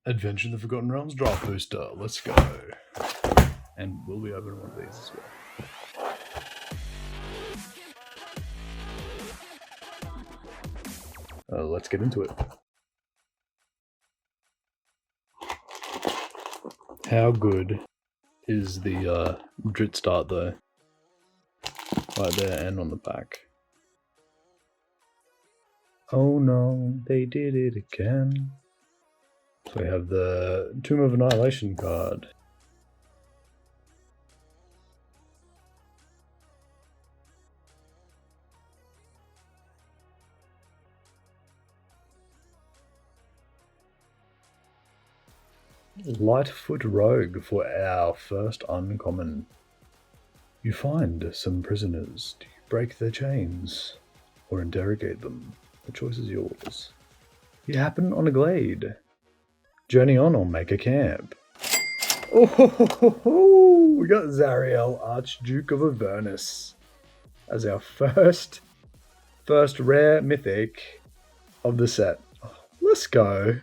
Adventure in the Forgotten Realms draft booster. Let's go. And we'll be opening one of these as well. Let's get into it. How good is the Drit start though? Right there and on the back. Oh no, they did it again. So we have the Tomb of Annihilation card. Lightfoot Rogue for our first uncommon. You find some prisoners. Do you break their chains or interrogate them? The choice is yours. You happen on a glade. Journey on or make a camp. Oh, we got Zariel, Archduke of Avernus, as our first rare mythic of the set. Let's go.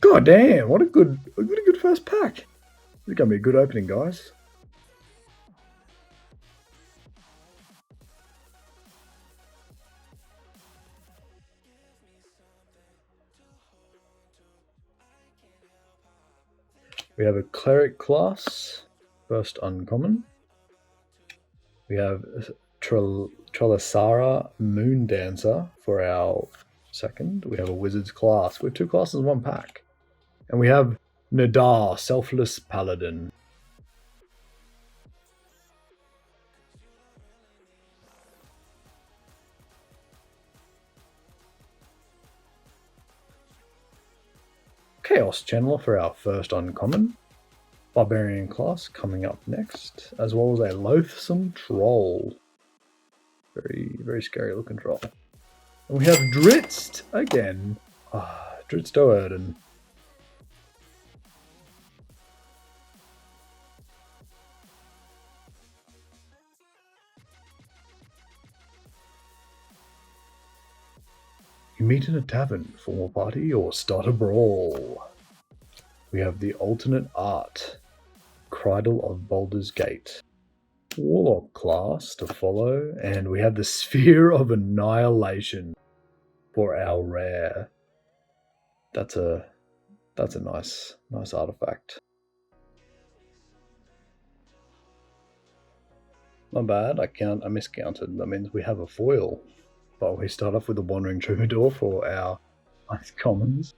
God damn, what a good first pack. This is gonna be a good opening, guys. We have a Cleric class, first uncommon. We have Tralasara Moon Dancer for our second. We have a Wizard's class. We have two classes in one pack. And we have Nadar, Selfless Paladin. Chaos Channeler for our first uncommon. Barbarian class coming up next, as well as a Loathsome Troll. Very, very scary looking troll. And we have Dritst again. Dritst Doerden. You meet in a tavern, form a party, or start a brawl. We have the alternate art, Cridle of Baldur's Gate. Warlock class to follow, and we have the Sphere of Annihilation for our rare. That's a nice artifact. Not bad. I miscounted. That means we have a foil. But we start off with the Wandering Troubadour for our commons.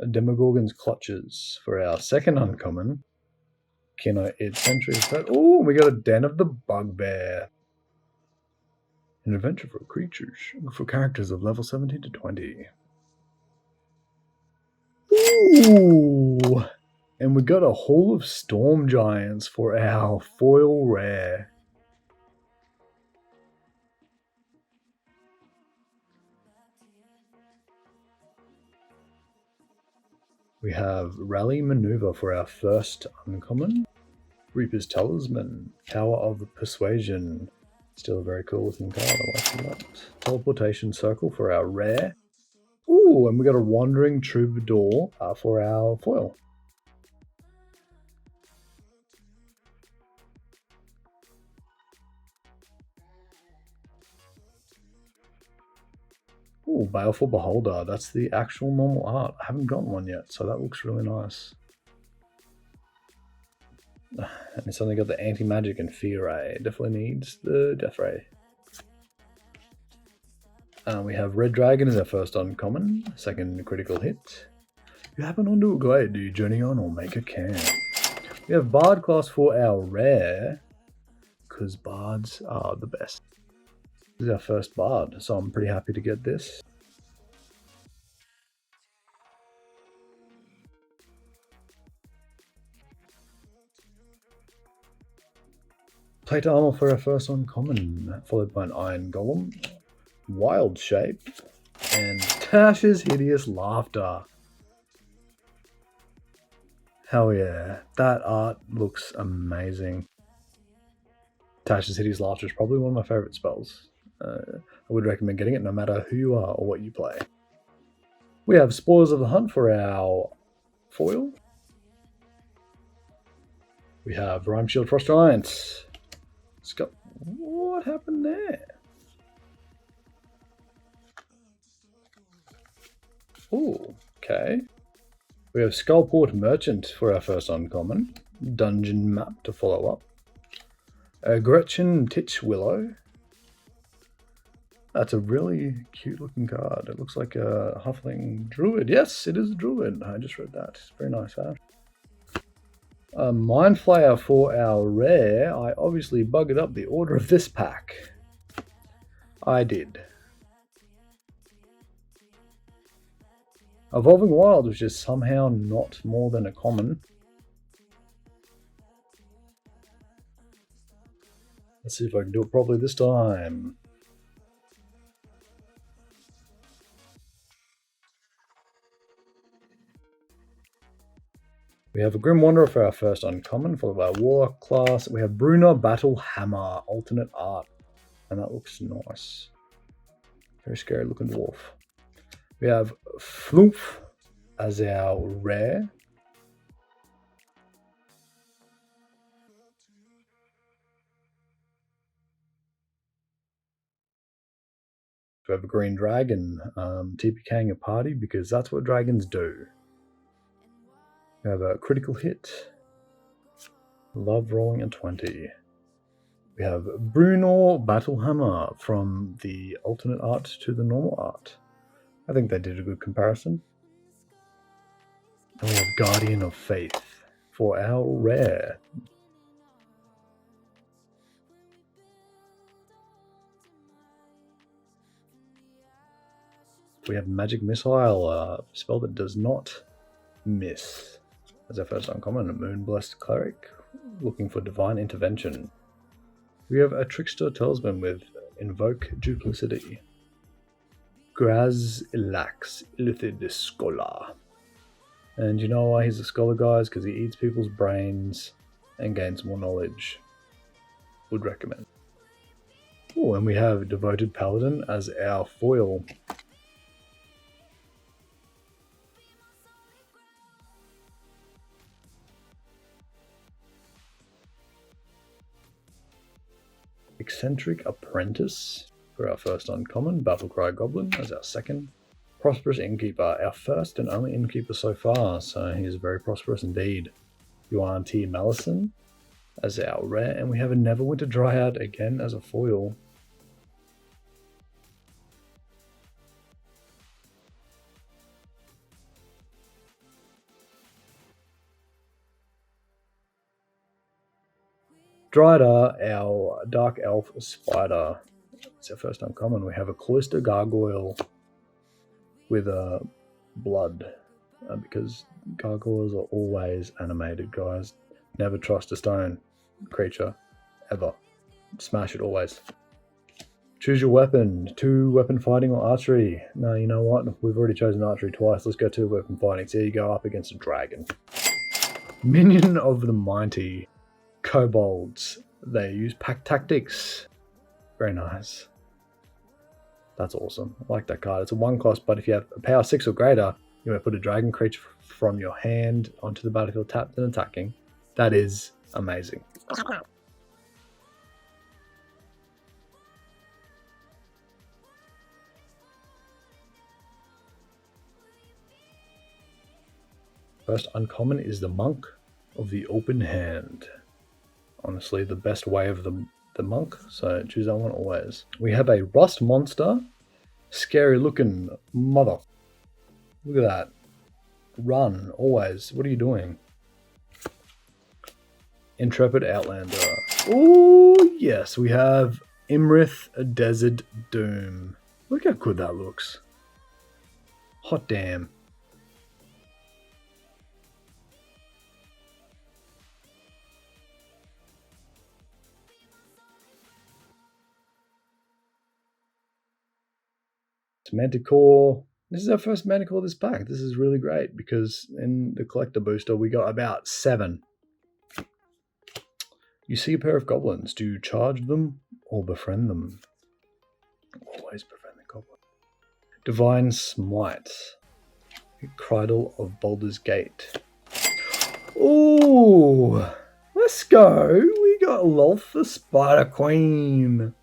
Demogorgon's Clutches for our second uncommon. Kino Id Century. Oh, we got a Den of the Bugbear. An adventure for creatures. For characters of level 17 to 20. Ooh! And we got a Hall of Storm Giants for our foil rare. We have Rally Maneuver for our first uncommon. Reaper's Talisman, Tower of Persuasion. Still a very cool looking card, I like that. Teleportation Circle for our rare. Ooh, and we got a Wandering Troubadour for our foil. Ooh, Baleful Beholder. That's the actual normal art. I haven't gotten one yet, so that looks really nice. And it's only got the anti-magic and fear ray. It definitely needs the death ray. We have Red Dragon as our first uncommon, second critical hit. You happen onto a glade, do you journey on or make a camp? We have Bard class for our rare, because bards are the best. This is our first bard, so I'm pretty happy to get this. Plate armor for our first uncommon, followed by an Iron Golem, Wild Shape, and Tash's Hideous Laughter. Hell yeah, that art looks amazing. Tash's Hideous Laughter is probably one of my favourite spells. I would recommend getting it no matter who you are or what you play. We have Spoils of the Hunt for our foil. We have Rhyme Shield Frost Giant. What happened there? Oh, okay. We have Skullport Merchant for our first uncommon. Dungeon Map to follow up. Gretchen Titch Willow. That's a really cute looking card. It looks like a Huffling Druid. Yes, it is a Druid. I just read that. Very nice art. A Mind Flayer for our rare. I obviously buggered up the order of this pack. I did. Evolving Wild, which is somehow not more than a common. Let's see if I can do it properly this time. We have a Grim Wanderer for our first uncommon, followed by a Warlock class. We have Bruna Battle Hammer, alternate art. And that looks nice. Very scary looking dwarf. We have Floof as our rare. We have a Green Dragon, TPKing a party because that's what dragons do. We have a Critical Hit. Love rolling a 20. We have Bruno Battlehammer from the alternate art to the normal art. I think they did a good comparison. And we have Guardian of Faith for our rare. We have Magic Missile, a spell that does not miss. As our first uncommon, a Moonblessed Cleric, looking for Divine Intervention. We have a Trickster Talisman with Invoke Duplicity. Graz Ilax Illithid Scholar. And you know why he's a scholar, guys? Because he eats people's brains and gains more knowledge. Would recommend. Oh, and we have Devoted Paladin as our foil. Eccentric Apprentice for our first uncommon. Battlecry Goblin as our second. Prosperous Innkeeper, our first and only Innkeeper so far, so he is very prosperous indeed. Yuan T. Malison as our rare, and we have a Neverwinter Dryad again as a foil. Dryada, our Dark Elf Spider. It's our first uncommon. We have a Cloister Gargoyle with blood, because gargoyles are always animated, guys. Never trust a stone creature, ever. Smash it always. Choose your weapon. 2-weapon fighting or archery. No, you know what? We've already chosen archery twice. Let's go 2-weapon fighting. So you go up against a dragon. Minion of the Mighty. Kobolds. They use pack tactics. Very nice. That's awesome. I like that card. It's a 1 cost, but if you have a power 6 or greater, you may put a dragon creature from your hand onto the battlefield tapped and attacking. That is amazing. First uncommon is the Monk of the Open Hand. Honestly, the best way of the monk, so choose that one always. We have a Rust Monster. Scary looking mother. Look at that. Run, always. What are you doing? Intrepid Outlander. Oh, yes, we have Imrith Desert Doom. Look how good that looks. Hot damn. Manticore. This is our first Manticore this pack. This is really great because in the collector booster we got about 7. You see a pair of goblins. Do you charge them or befriend them? Always befriend the goblin. Divine Smite. Cradle of Baldur's Gate. Ooh! Let's go! We got Lolth the Spider Queen.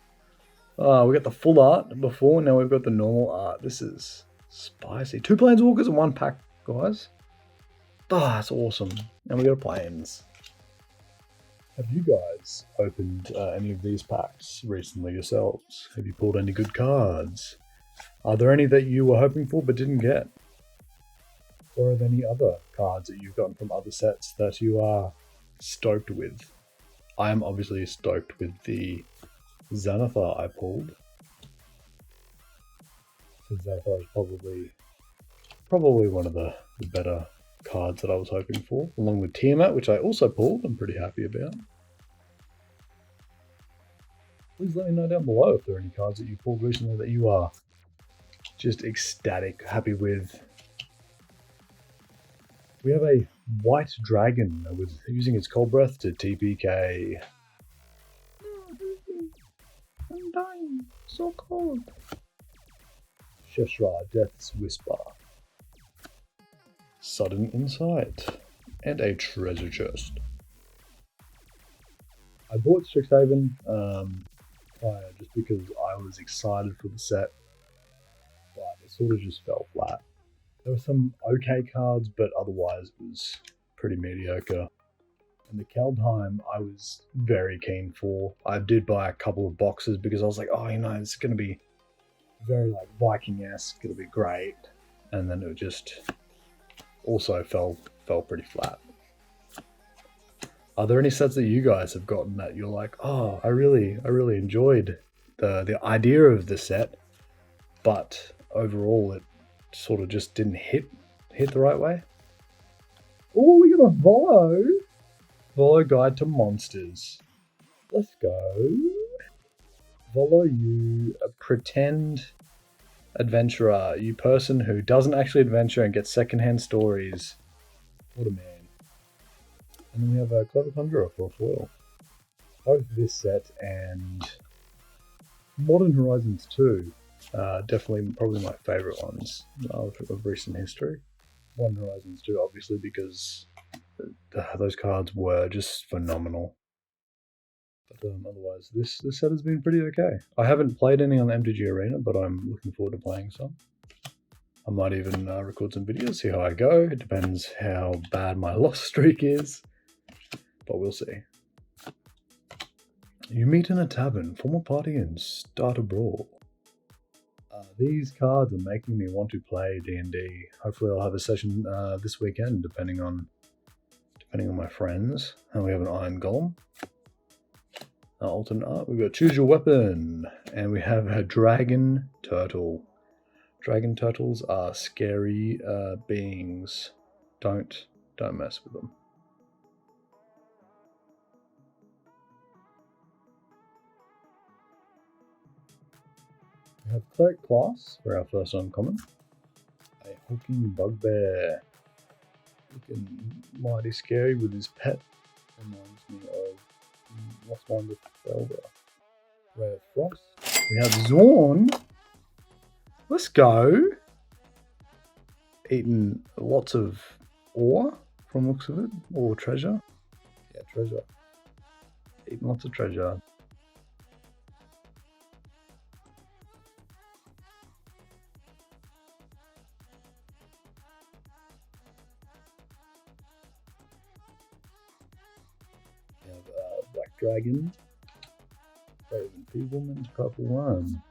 We got the full art before, now we've got the normal art. This is spicy. 2 Planeswalkers in 1 pack, guys. That's awesome. And we got planes. Have you guys opened any of these packs recently yourselves? Have you pulled any good cards? Are there any that you were hoping for but didn't get? Or are there any other cards that you've gotten from other sets that you are stoked with? I am obviously stoked with the Xanathar I pulled. Xanathar is probably one of the better cards that I was hoping for, along with Tiamat, which I also pulled. I'm pretty happy about. Please let me know down below if there are any cards that you pulled recently that you are just ecstatic, happy with. We have a white dragon with using its cold breath to TPK. I'm dying, so cold. Sheshra, Death's Whisper. Sudden Insight. And a treasure chest. I bought Strixhaven prior just because I was excited for the set, but it sort of just fell flat. There were some okay cards, but otherwise it was pretty mediocre. And the Kaldheim I was very keen for. I did buy a couple of boxes because I was like, oh, you know, it's going to be very like Viking-esque, it'll be great. And then it just also fell pretty flat. Are there any sets that you guys have gotten that you're like, oh, I really enjoyed the idea of the set, but overall it sort of just didn't hit the right way? Oh, we got a Volo Guide to Monsters. Let's go. Volo, you pretend adventurer, you person who doesn't actually adventure and gets secondhand stories. What a man. And then we have a Clever Conjurer for a foil. Both this set and Modern Horizons 2, definitely probably my favourite ones of recent history. Modern Horizons 2 obviously because those cards were just phenomenal. But otherwise, this set has been pretty okay. I haven't played any on the MTG Arena, but I'm looking forward to playing some. I might even record some videos, see how I go. It depends how bad my loss streak is, but we'll see. You meet in a tavern, form a party, and start a brawl. These cards are making me want to play D&D. Hopefully, I'll have a session this weekend, depending on my friends. And we have an Iron Golem. Alternate art, we've got Choose Your Weapon, and we have a Dragon Turtle. Dragon Turtles are scary beings. Don't mess with them. We have Cleric Class for our first uncommon. A Hulking Bugbear. Looking mighty scary with his pet. Reminds me of Lost Wonder Felder. Ray of Frost. We have Zorn. Let's go. Eating lots of ore from looks of it. Or treasure. Yeah, treasure. Eating lots of treasure. We have Black Dragon. Raven Feebleman, Purple Worm.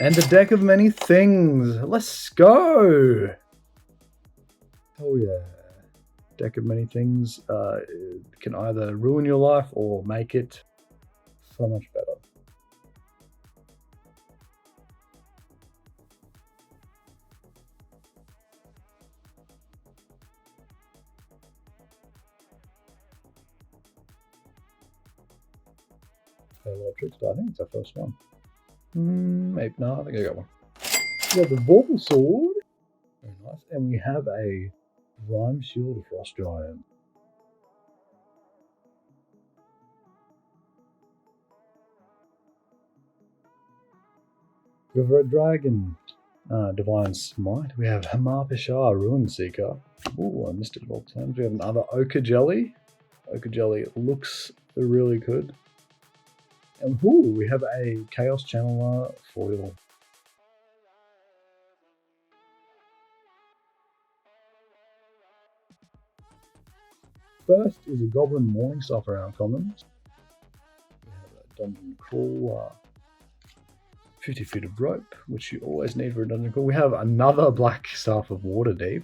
And a deck of many things. Let's go. Hell yeah. Deck of many things can either ruin your life or make it so much better. A lot of tricks, but I think it's our first one. Maybe, no, I think I got one. We have the Vorpal Sword. Very nice. And we have a Rime Shield of Frost Giant. We have Red Dragon, Divine Smite. We have Hamar Pishar, Ruin Seeker. Ooh, I missed it all times. We have another Ochre Jelly. Ochre Jelly looks really good. And ooh, we have a Chaos Channeler foil. First is a Goblin Morningstar for our commons. We have a Dungeon Crawler, 50 feet of rope, which you always need for a dungeon crawl. We have another Black Staff of Waterdeep.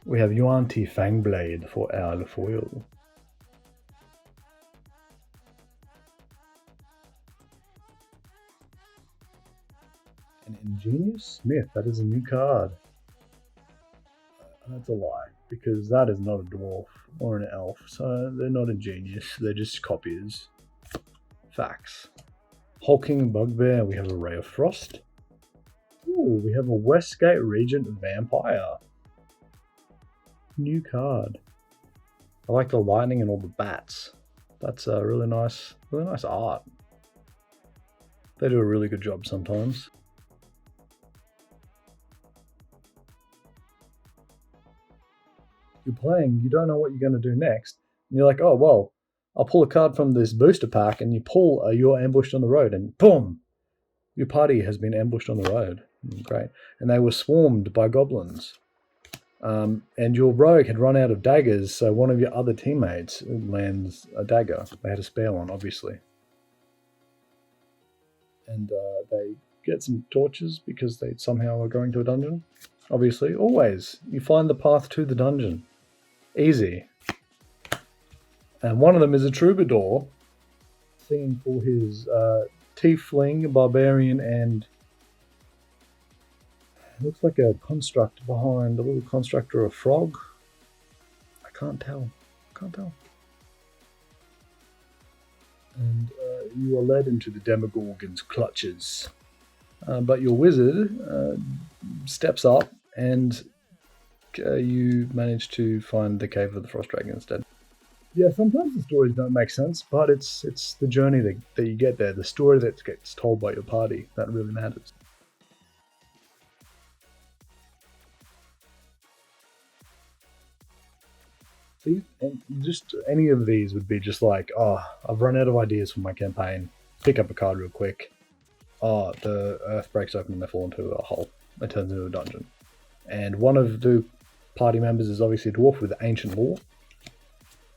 We have Yuan-Ti Fangblade for our foil. An Ingenious Smith, that is a new card. That's a lie, because that is not a dwarf or an elf, so they're not ingenious, they're just copiers. Facts. Hulking Bugbear, we have a Ray of Frost. Ooh, we have a Westgate Regent Vampire. New card. I like the lightning and all the bats. That's a really nice art. They do a really good job sometimes. You're playing, you don't know what you're going to do next, and you're like, oh, well, I'll pull a card from this booster pack, and you pull You're Ambushed on the Road, and boom! Your party has been ambushed on the road. Great. And they were swarmed by goblins. And your rogue had run out of daggers, so one of your other teammates lands a dagger. They had a spare one, obviously. And they get some torches because they somehow are going to a dungeon. Obviously, always. You find the path to the dungeon. Easy. And one of them is a troubadour singing for his tiefling, barbarian, and it looks like a construct behind, a little construct or a frog. I can't tell. And you are led into the Demogorgon's clutches. But your wizard steps up and you manage to find the Cave of the Frost Dragon instead. Yeah, sometimes the stories don't make sense, but it's the journey that you get there, the story that gets told by your party, that really matters. See, and just any of these would be just like, oh, I've run out of ideas for my campaign. Pick up a card real quick. Oh, the earth breaks open and they fall into a hole. It turns into a dungeon. And one of the party members is obviously a dwarf with ancient lore.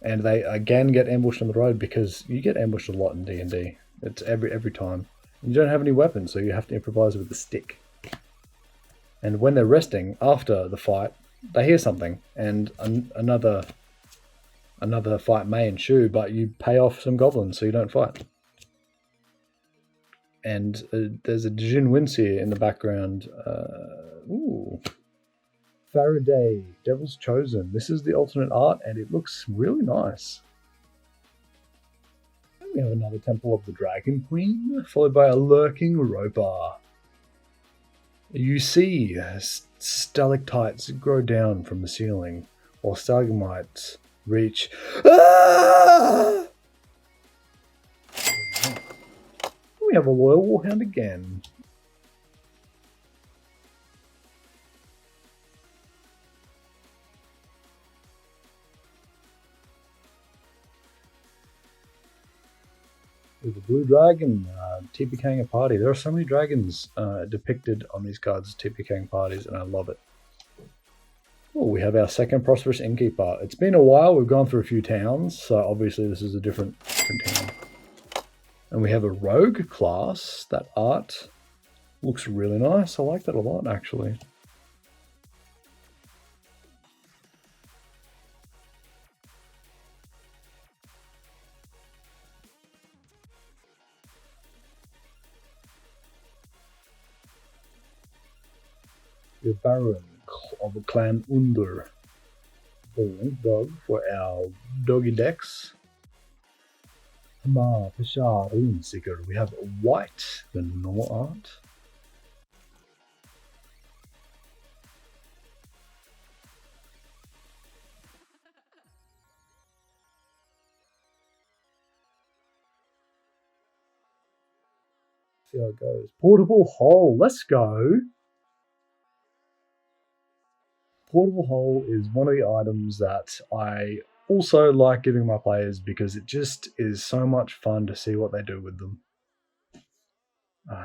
And they again get ambushed on the road because you get ambushed a lot in D&D. It's every time. You don't have any weapons, so you have to improvise with a stick. And when they're resting after the fight, they hear something, and another fight may ensue, but you pay off some goblins so you don't fight. And there's a Jin Wincy in the background. Ooh. Faraday, Devil's Chosen. This is the alternate art, and it looks really nice. And we have another Temple of the Dragon Queen, followed by a Lurking Roper. You see stalactites grow down from the ceiling, while stalagmites reach. Ah! We have a Loyal Warhound again. With the Blue Dragon, TPKing a party. There are so many dragons depicted on these cards as TPKing parties, and I love it. Oh, we have our second Prosperous Innkeeper. It's been a while, we've gone through a few towns, so obviously this is a different town. And we have a Rogue class. That art looks really nice. I like that a lot, actually. The Baron of the Clan Under. The Link Dog for our doggy decks. Hamar Pishar Rune Seeker. We have white, the normal art. See how it goes. Portable hole, let's go. Portable hole is one of the items that I also like giving my players because it just is so much fun to see what they do with them.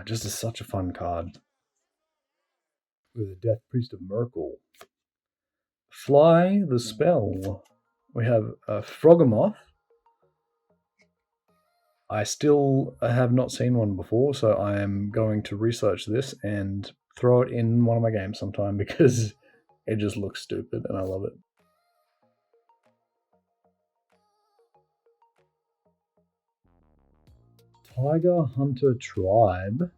Just is such a fun card. With the Death Priest of Merkel. Fly the spell. We have a Froggermoth. I still have not seen one before, so I am going to research this and throw it in one of my games sometime because it just looks stupid and I love it. Tiger Hunter Tribe.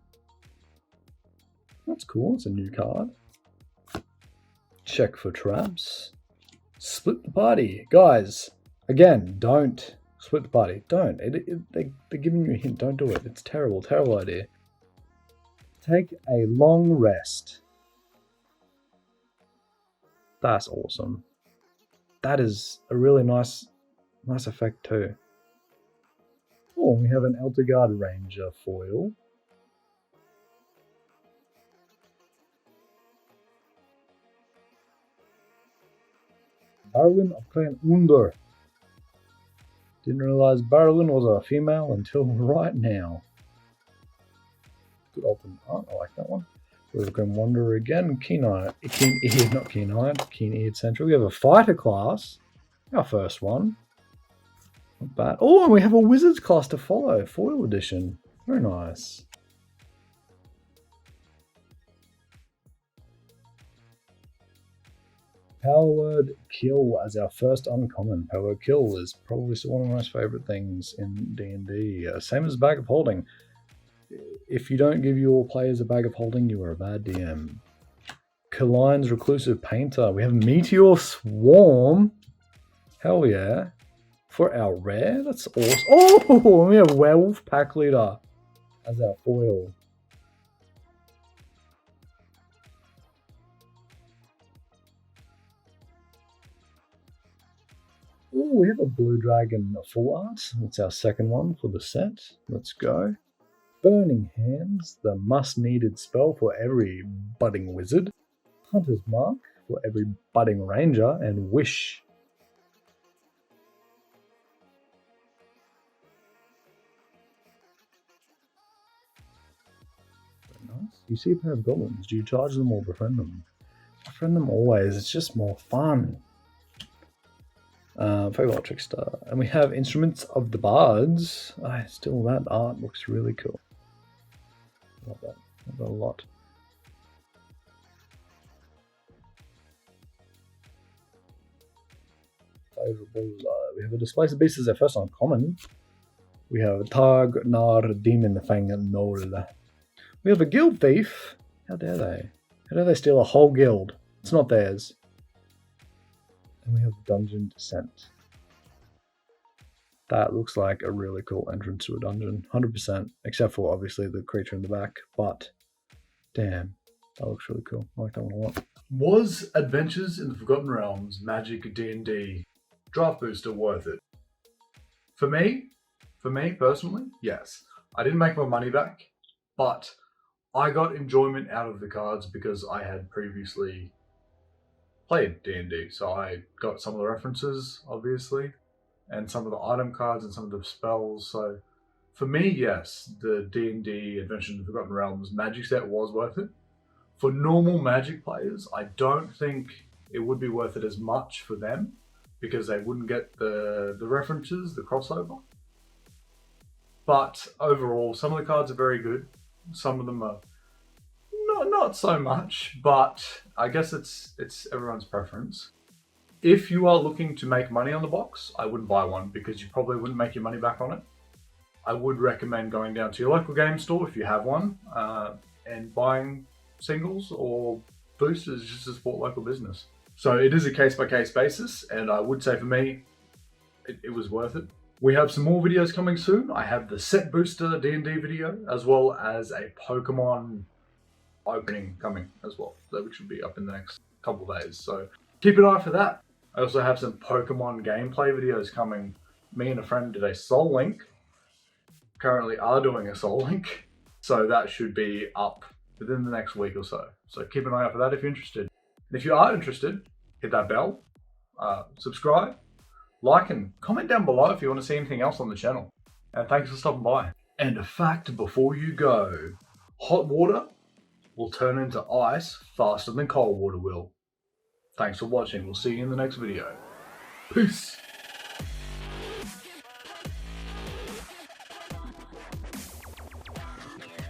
That's cool, it's a new card. Check for traps. Split the party. Guys, again, don't split the party. Don't. They're giving you a hint. Don't do it. It's terrible, terrible idea. Take a long rest. That's awesome. That is a really nice effect too. Oh, we have an Elterguard Ranger foil. Barwin of Clan Under. Didn't realize Barwin was a female until right now. Good open art, I like that one. We've got Wanderer again, Keen-Eared Central. We have a Fighter class, our first one. Not bad. Oh, and we have a Wizards class to follow, foil edition. Very nice. Power Word Kill as our first uncommon. Power Word Kill is probably still one of my most favourite things in D&D. Same as Bag of Holding. If you don't give your players a Bag of Holding, you are a bad DM. Kaline's Reclusive Painter. We have Meteor Swarm. Hell yeah. For our rare, that's awesome. Oh, we have Werewolf Pack Leader as our foil. Oh, we have a Blue Dragon full art. That's our second one for the set. Let's go. Burning Hands, the must-needed spell for every budding wizard. Hunter's Mark for every budding ranger, and Wish. Very nice. You see a pair of goblins. Do you charge them or befriend them? Befriend them always. It's just more fun. Feywild Trickster. And we have Instruments of the Bards. Still, that art looks really cool. Love that. Love that a lot. Favourables. We have a Displacer Beast as our first uncommon. We have a Targ Nar Demon Fang Nol. We have a Guild Thief. How dare they? How dare they steal a whole guild? It's not theirs. And we have Dungeon Descent. That looks like a really cool entrance to a dungeon. 100%. Except for, obviously, the creature in the back. But, damn. That looks really cool. I like that one a lot. Was Adventures in the Forgotten Realms Magic D&D Draft Booster worth it? For me personally, yes. I didn't make my money back, but I got enjoyment out of the cards because I had previously played D&D, so I got some of the references, obviously, and some of the item cards and some of the spells. So for me, yes, the D&D Adventures in the Forgotten Realms Magic set was worth it. For normal Magic players, I don't think it would be worth it as much for them because they wouldn't get the references, the crossover. But overall, some of the cards are very good. Some of them are not so much, but I guess it's everyone's preference. If you are looking to make money on the box, I wouldn't buy one because you probably wouldn't make your money back on it. I would recommend going down to your local game store if you have one and buying singles or boosters just to support local business. So it is a case-by-case basis, and I would say for me, it was worth it. We have some more videos coming soon. I have the set booster D&D video, as well as a Pokemon opening coming as well, which should be up in the next couple of days. So keep an eye for that. I also have some Pokemon gameplay videos coming. Me and a friend did a Soul Link. Currently are doing a Soul Link. So that should be up within the next week or so. So keep an eye out for that if you're interested. And if you are interested, hit that bell, subscribe, like, and comment down below if you want to see anything else on the channel. And thanks for stopping by. And a fact before you go, hot water will turn into ice faster than cold water will. Thanks for watching. We'll see you in the next video. Peace.